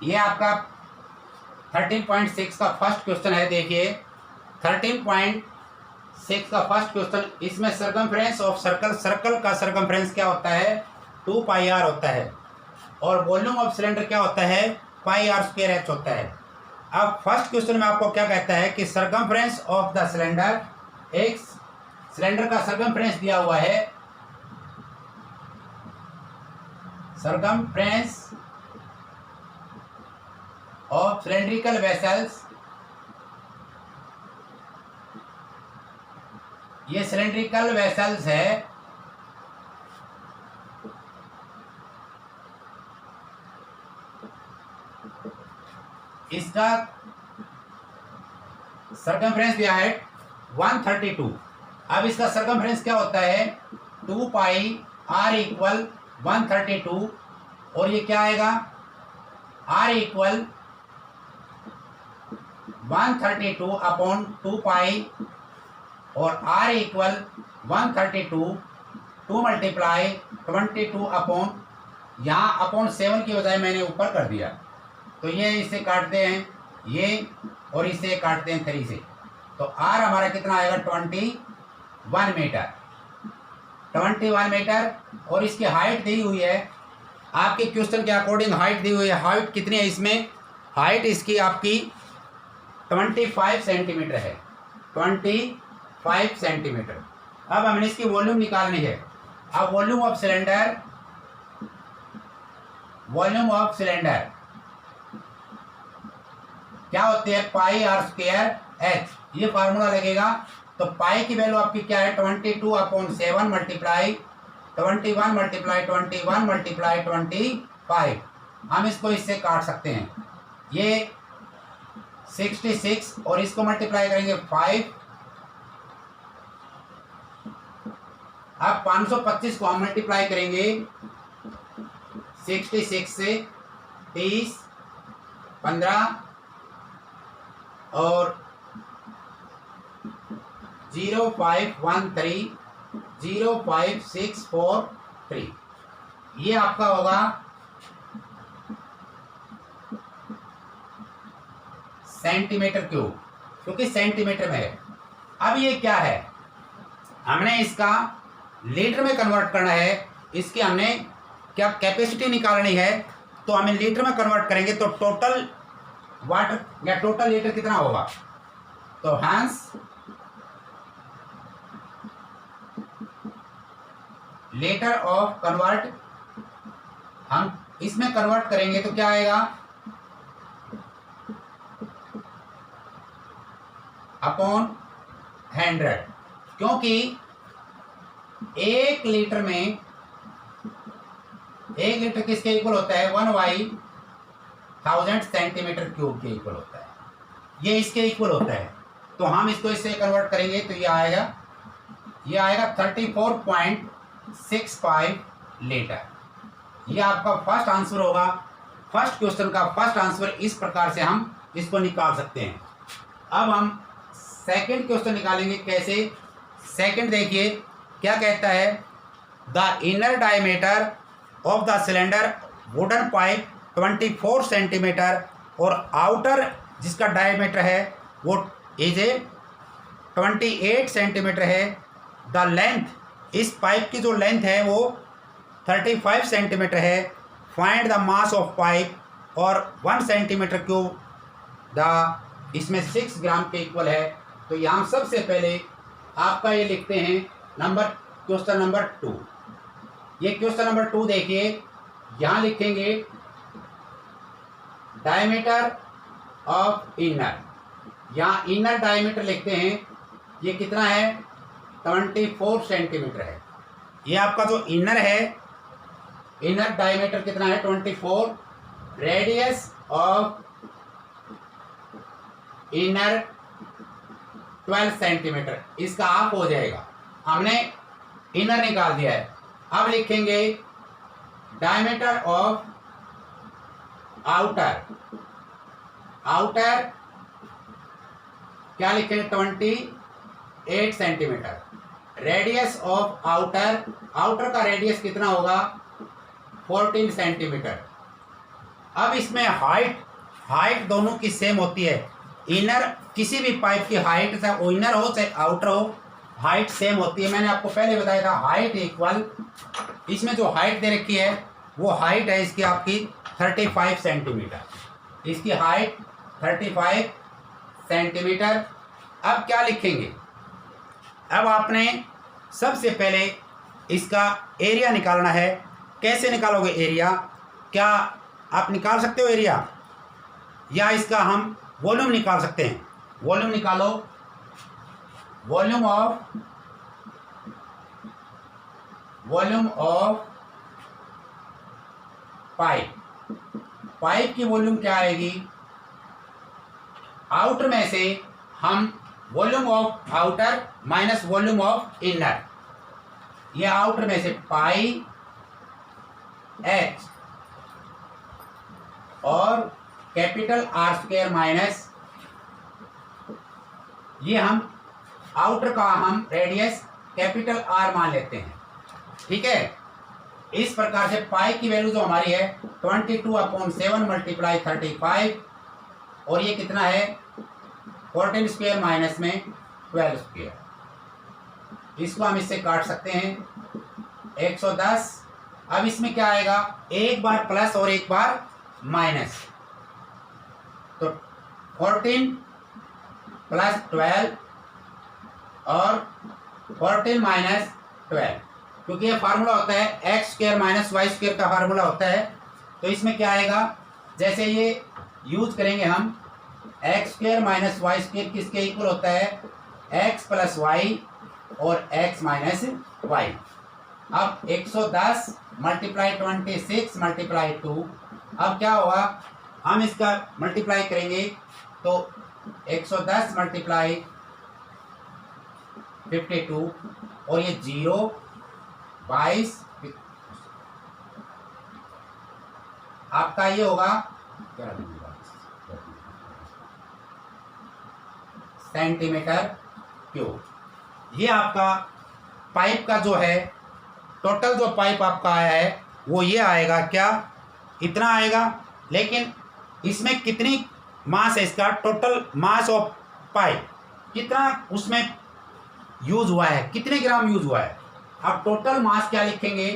ये आपका 13.6 का फर्स्ट क्वेश्चन है। देखिए 13.6 का फर्स्ट क्वेश्चन, इसमें सर्कमफ्रेंस ऑफ सर्कल, सर्कल का सर्कमफ्रेंस क्या होता है 2 पाई आर होता है, और वॉल्यूम ऑफ सिलेंडर क्या होता है पाई आर स्क्वायर एच होता है। अब फर्स्ट क्वेश्चन में आपको क्या कहता है कि सर्कमफ्रेंस ऑफ द सिलेंडर, एक सिलेंडर का सर्कमफ्रेंस दिया हुआ है, सर्कमफ्रेंस ऑफ सिलेंड्रिकल वेसल्स, ये सिलेंड्रिकल वेसल्स है, इसका सर्कमफ्रेंस दिया है 132। अब इसका सर्कमफ्रेंस क्या होता है 2 पाई आर इक्वल 132, और ये क्या आएगा आर इक्वल 132 अपॉन 2 पाई, और आर इक्वल 132 2 मल्टीप्लाई 22 अपॉन, यहाँ अपॉन 7 की बजाय मैंने ऊपर कर दिया, तो ये इसे काटते हैं ये, और इसे काटते हैं 3 से, तो आर हमारा कितना आएगा 21 मीटर, 21 मीटर। और इसकी हाइट दी हुई है आपके क्वेश्चन के अकॉर्डिंग, हाइट दी हुई है। हाइट कितनी है इसमें, हाइट इसकी आपकी 25 सेंटीमीटर है, 25 सेंटीमीटर। अब हमने इसकी वॉल्यूम निकालनी है। अब volume of cylinder, volume of cylinder क्या होती है पाई आर स्क्वायर एच, ये फार्मूला लगेगा। तो पाई की वैल्यू आपकी क्या है 22 अपॉन 7 मल्टीप्लाई 21 मल्टीप्लाई 21 मल्टीप्लाई 25। हम इसको इससे काट सकते हैं, ये 66, और इसको मल्टीप्लाई करेंगे 5। अब 525 को हम मल्टीप्लाई करेंगे 66 से, 30 15 और 0513 05643, ये आपका होगा सेंटीमीटर क्यूब, क्योंकि सेंटीमीटर में है। अब ये क्या है, हमने इसका लीटर में कन्वर्ट करना है, इसकी हमने क्या कैपेसिटी निकालनी है, तो हमें लीटर में कन्वर्ट करेंगे तो टोटल वाटर या टोटल लीटर कितना होगा, तो हैंस लीटर ऑफ कन्वर्ट, हम इसमें कन्वर्ट करेंगे तो क्या आएगा अपॉन 100, क्योंकि 1 लीटर में 1 लीटर किसके इक्वल होता है 1/1000 सेंटीमीटर क्यूब के इक्वल होता है, ये इसके इक्वल होता है। तो हम इसको इससे कन्वर्ट करेंगे तो ये आएगा 34.65 लीटर। ये आपका फर्स्ट आंसर होगा। फर्स्ट क्वेश्चन का फर्स्ट आंसर इस प्रकार से हम इसको निकाल सकते हैं। अब हम सेकंड क्वेश्चन निकालेंगे। कैसे, सेकंड देखिए क्या कहता है, the inner diameter of the cylinder wooden pipe 24 centimetre, और आउटर जिसका डायमीटर है वो इज 28 सेंटीमीटर है। द लेंथ, इस पाइप की जो लेंथ है वो 35 सेंटीमीटर है। Find the mass of pipe, और 1 सेंटीमीटर क्यूब द इसमें 6 ग्राम के इक्वल है। तो यहाँ सबसे पहले आपका ये लिखते हैं क्वेश्चन नंबर 2। ये क्वेश्चन नंबर 2 देखिए, यहाँ लिखेंगे डायमीटर ऑफ इनर, यहाँ इनर डायमीटर लिखते हैं, ये कितना है 24 सेंटीमीटर है। ये आपका जो इनर है, इनर डायमीटर कितना है 24, रेडियस ऑफ इनर 12 सेंटीमीटर, इसका हाफ हो जाएगा। हमने इनर निकाल दिया है। अब लिखेंगे डायमीटर ऑफ आउटर, आउटर क्या लिखेंगे 28 centimetre. Radius of outer, outer का रेडियस कितना होगा 14 सेंटीमीटर। अब इसमें हाइट दोनों की सेम होती है। इनर किसी भी पाइप की हाइट, चाहे इनर हो चाहे आउटर हो, हाइट सेम होती है। मैंने आपको पहले बताया था हाइट इक्वल, इसमें जो हाइट दे रखी है वो हाइट है इसकी आपकी 35 सेंटीमीटर। इसकी हाइट 35 सेंटीमीटर। अब क्या लिखेंगे? अब आपने सबसे पहले इसका एरिया निकालना है। कैसे निकालोगे एरिया? क्या आप निकाल सकते हो एरिया, या इसका हम वॉल्यूम निकाल सकते हैं? वॉल्यूम निकालो। वॉल्यूम ऑफ पाइप की वॉल्यूम क्या आएगी? आउटर में से हम volume of outer minus volume of inner, ये आउटर में से पाई एच और कैपिटल आर स्क्वायर माइनस, ये हम आउटर का हम रेडियस कैपिटल आर मान लेते हैं। ठीक है, इस प्रकार से पाई की वैल्यू जो हमारी है 22/7 मल्टीप्लाई 35, और ये कितना है 14 स्क्वायर माइनस में 12 स्क्वायर। इसको हम इससे काट सकते हैं 110। अब इसमें क्या आएगा? एक बार प्लस और एक बार माइनस, तो 14 प्लस 12 और 14 माइनस 12, क्योंकि ये फार्मूला होता है x square minus y square का फार्मूला होता है। तो इसमें क्या आएगा? जैसे ये यूज करेंगे हम, x square minus y square किसके इक्वल होता है? एक्स प्लस वाई और एक्स माइनस वाई। अब 110 मल्टीप्लाई 26 मल्टीप्लाई 2, अब क्या होगा? हम इसका मल्टीप्लाई करेंगे तो 110 मल्टीप्लाई 52, और ये 0 22 आपका ये होगा सेंटीमीटर क्यूब। ये आपका पाइप का जो है टोटल जो पाइप आपका आया है वो ये आएगा, क्या इतना आएगा। लेकिन इसमें कितनी मास है? इसका टोटल मास ऑफ पाइप कितना उसमें यूज हुआ है, कितने ग्राम यूज हुआ है? अब टोटल मास क्या लिखेंगे?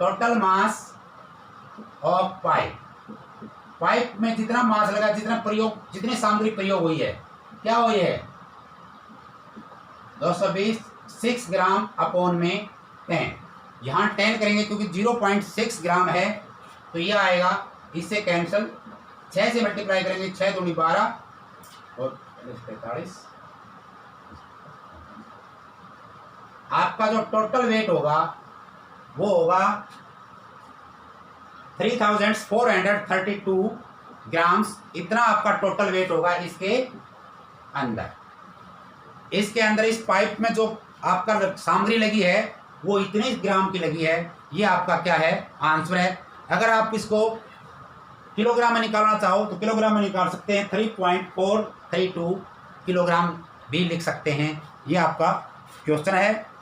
टोटल मास ऑफ पाइप में जितना मास लगा, जितना प्रयोग, जितनी सामग्री प्रयोग हुई है, क्या हुई है 226 ग्राम अपॉन में 10। यहाँ 10 करेंगे क्योंकि 0.6 ग्राम है, तो ये आएगा, इससे कैंसिल, 6 से मल्टीप्लाई करेंगे, 6 दूनी 12 और 45। आपका जो टोटल वेट होगा वो होगा 3432 ग्राम्स। इतना आपका टोटल वेट होगा इसके अंदर। इसके अंदर इस पाइप में जो आपका सामग्री लगी है वो इतने ग्राम की लगी है। ये आपका क्या है? आंसर है। अगर आप इसको किलोग्राम में निकालना चाहो तो किलोग्राम में निकाल सकते हैं, 3.432 किलोग्राम भी लिख सकते हैं। ये आपका क्वेश्चन है।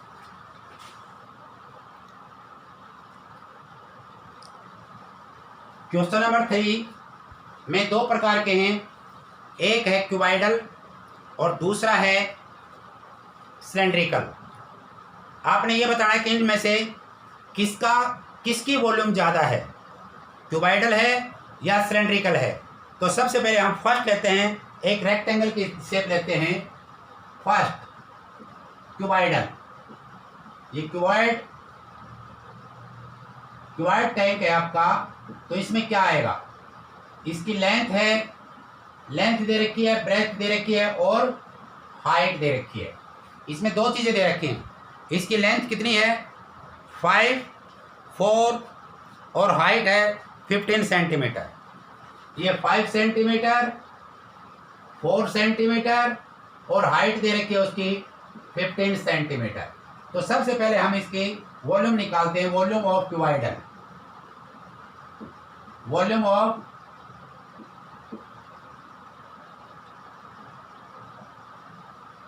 क्वेश्चन नंबर 3 में दो प्रकार के हैं, एक है क्यूबॉइडल और दूसरा है सिलेंड्रिकल। आपने ये बताना है कि इनमें से किसकी वॉल्यूम ज़्यादा है, क्यूबॉइडल है या सिलेंड्रिकल है। तो सबसे पहले हम फर्स्ट लेते हैं, एक रेक्टेंगल की शेप लेते हैं। फर्स्ट क्यूबॉइडल, ये क्यूबॉइड टैंक है आपका। तो इसमें क्या आएगा? इसकी लेंथ है, लेंथ दे रखी है, ब्रेथ दे रखी है और हाइट दे रखी है। इसमें दो चीज़ें दे रखी हैं। इसकी लेंथ कितनी है? 5, 4 और हाइट है 15 सेंटीमीटर। ये 5 सेंटीमीटर, 4 सेंटीमीटर और हाइट दे रखी है उसकी 15 सेंटीमीटर। तो सबसे पहले हम इसकी वॉल्यूम निकालते हैं, volume of cuboidal. Volume of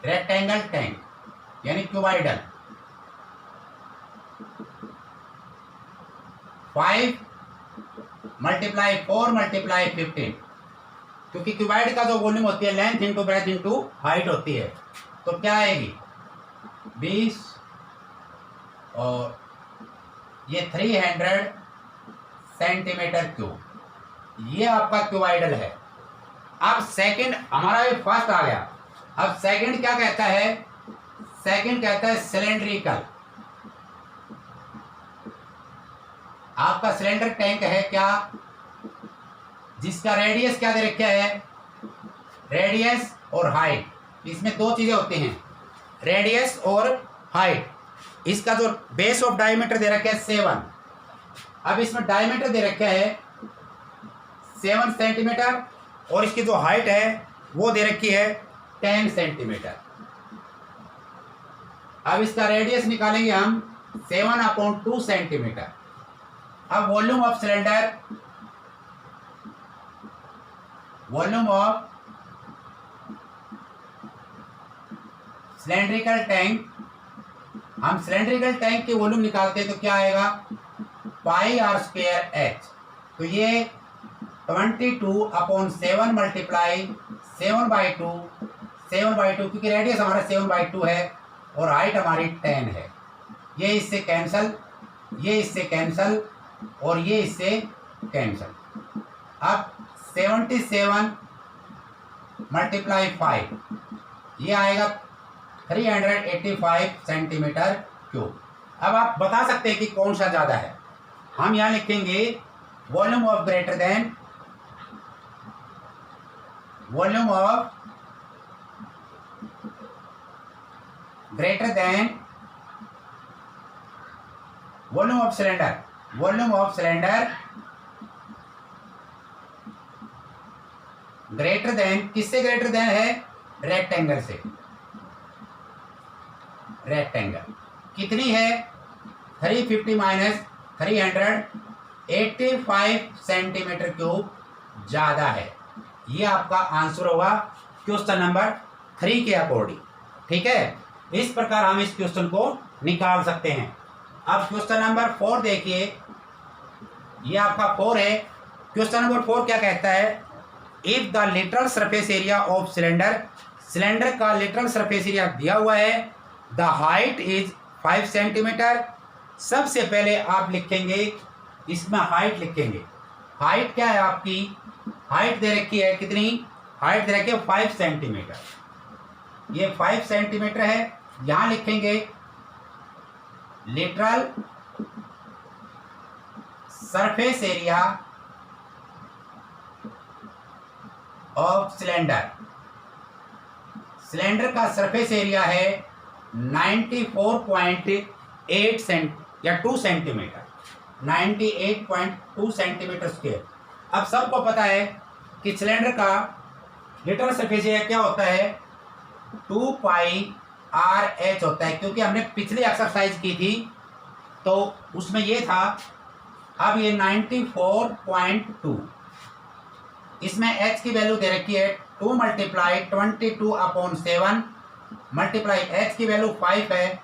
rectangle tank यानी क्यूबॉइडल 5 मल्टीप्लाई 4 मल्टीप्लाई 15, क्योंकि क्यूबाइड का जो वॉल्यूम होती है length into breadth into height होती है, तो क्या आएगी 20 और ये 300 सेंटीमीटर क्यूब, ये आपका क्यूबाइडल है। अब सेकंड, हमारा ये फर्स्ट आ गया, अब सेकंड क्या कहता है, सेकंड कहता है सिलेंड्रिकल। आपका सिलेंडर टैंक है क्या, जिसका रेडियस क्या दे रखा है, रेडियस और हाइट, इसमें दो चीजें होती हैं, रेडियस और हाइट। इसका जो बेस ऑफ डायमीटर दे रखा है 7, अब इसमें डायमीटर दे रखा है 7 सेंटीमीटर और इसकी जो हाइट है वो दे रखी है 10 सेंटीमीटर। अब इसका रेडियस निकालेंगे हम 7/2 सेंटीमीटर। अब volume of cylinder, volume of cylindrical tank, हम सिलेंड्रिकल टैंक की वॉल्यूम निकालते हैं तो क्या आएगा πr²h, तो ये 22/7 मल्टीप्लाई 7/2 क्योंकि रेडियस हमारा 7/2 है और हाइट हमारी 10 है। ये इससे कैंसल, ये इससे कैंसल और ये इससे कैंसल। अब 77 मल्टीप्लाई 5, ये आएगा 385 सेंटीमीटर क्यूब। अब आप बता सकते हैं कि कौन सा ज़्यादा है। हम यहाँ लिखेंगे volume of greater than, volume of greater than volume of cylinder, volume of cylinder greater than, किससे ग्रेटर देन है, रेक्टेंगल से। रेक्टेंगल कितनी है 350 माइनस 385 सेंटीमीटर क्यूब ज़्यादा है। ये आपका आंसर होगा क्वेश्चन नंबर 3 के अकॉर्डिंग। ठीक है, इस प्रकार हम इस क्वेश्चन को निकाल सकते हैं। अब क्वेश्चन नंबर 4 देखिए, ये आपका 4 है। क्वेश्चन नंबर 4 क्या कहता है, if the literal surface area of cylinder, cylinder का लिटरल सरफेस एरिया दिया हुआ है, द हाइट इज 5 सेंटीमीटर। सबसे पहले आप लिखेंगे, इसमें हाइट लिखेंगे। हाइट क्या है आपकी, हाइट दे रखी है कितनी, हाइट दे रखी है 5 सेंटीमीटर, ये 5 सेंटीमीटर है। यहां लिखेंगे literal surface area of cylinder, cylinder का सरफेस एरिया है 94.8 या 2 सेंटीमीटर, 98.2 सेंटीमीटर स्क्वायर। अब सबको पता है कि सिलेंडर का लिटरल सरफेस एरिया क्या होता है, 2πr/h होता है, क्योंकि हमने पिछली एक्सरसाइज की थी तो उसमें ये था। अब ये 94.2, इसमें h की वैल्यू दे रखी है 2 मल्टीप्लाई 22/7 मल्टीप्लाई h की वैल्यू 5 है,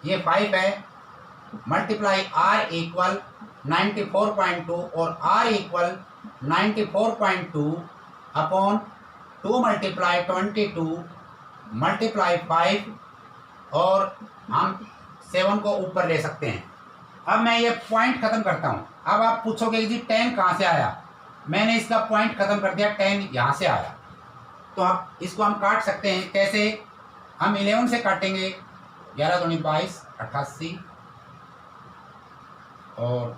ये 5 है, मल्टीप्लाई r इक्वल 94.2 और r इक्वल 94.2/2 मल्टीप्लाई 22 मल्टीप्लाई 5 और हम 7 को ऊपर ले सकते हैं। अब मैं ये पॉइंट खत्म करता हूँ। अब आप पूछोगे जी 10 कहाँ से आया, मैंने इसका पॉइंट खत्म कर दिया, 10 यहाँ से आया। तो आप इसको हम काट सकते हैं, कैसे, हम 11 से काटेंगे, 11 दूनी 22 88 और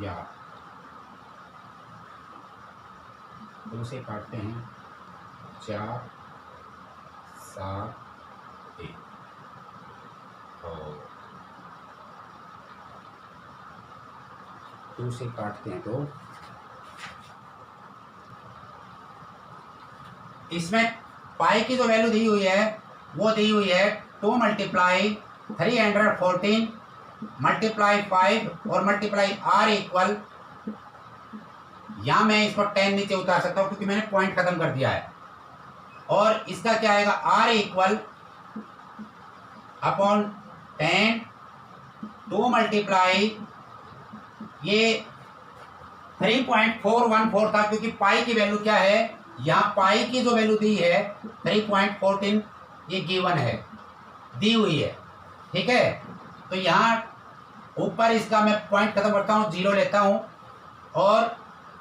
या 2 से काटते हैं 4 7 1 और 2 से काटते हैं तो इसमें पाई की जो वैल्यू दी हुई है वो दी हुई है 2 मल्टीप्लाई 314 मल्टीप्लाई 5 और मल्टीप्लाई r इक्वल, यहाँ मैं इसको 10 नीचे उतार सकता हूँ क्योंकि मैंने पॉइंट खत्म कर दिया है। और इसका क्या आएगा, r इक्वल अपॉन 10 2 मल्टीप्लाई ये 3.414 था, क्योंकि पाई की वैल्यू क्या है, यहाँ पाई की जो वैल्यू दी है 3.14 ये गिवन है, दी हुई है, ठीक है। तो यहाँ ऊपर इसका मैं पॉइंट खत्म करता हूँ, 0 लेता हूँ और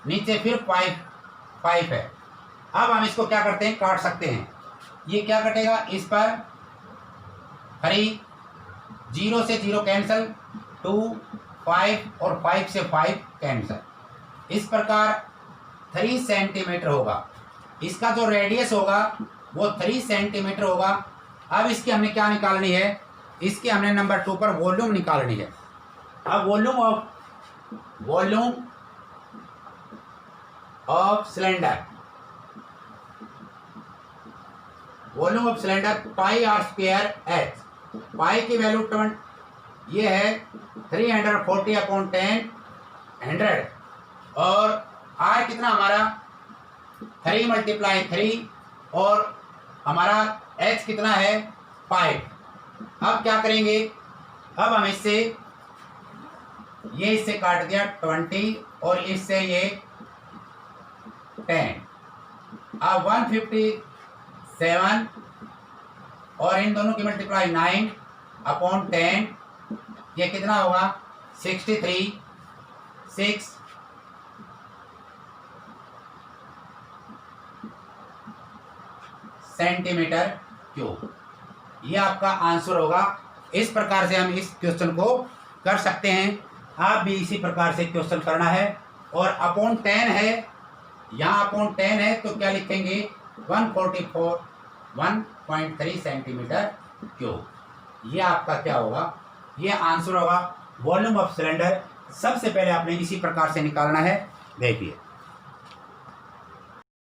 नीचे फिर 5 है। अब हम इसको क्या करते हैं, काट सकते हैं। ये क्या कटेगा, इस पर 3, 0 से 0 कैंसिल, 2, 5 और 5 से 5 कैंसिल। इस प्रकार 3 सेंटीमीटर होगा। इसका जो रेडियस होगा वो 3 सेंटीमीटर होगा। अब इसकी हमने क्या निकालनी है, इसकी हमने नंबर 2 पर वॉल्यूम निकालनी है। अब volume of cylinder, volume of cylinder pi R square H. Pi की वैल्यू ये है 340/10 100 और आर कितना हमारा 3 × 3 और हमारा एच कितना है 5। अब क्या करेंगे, अब हम इससे काट दिया 20 और इससे ये 10। अब 157 और इन दोनों की मल्टीप्लाई 9/10, ये कितना होगा 63 6 सेंटीमीटर क्यूब। ये आपका आंसर होगा। इस प्रकार से हम इस क्वेश्चन को कर सकते हैं। आप भी इसी प्रकार से क्वेश्चन करना है। और अपॉन 10 है, यहाँ अपॉन 10 है तो क्या लिखेंगे 1.3 सेंटीमीटर क्यूब। ये आपका क्या होगा, ये आंसर होगा वॉल्यूम ऑफ सिलेंडर। सबसे पहले आपने इसी प्रकार से निकालना है। देखिए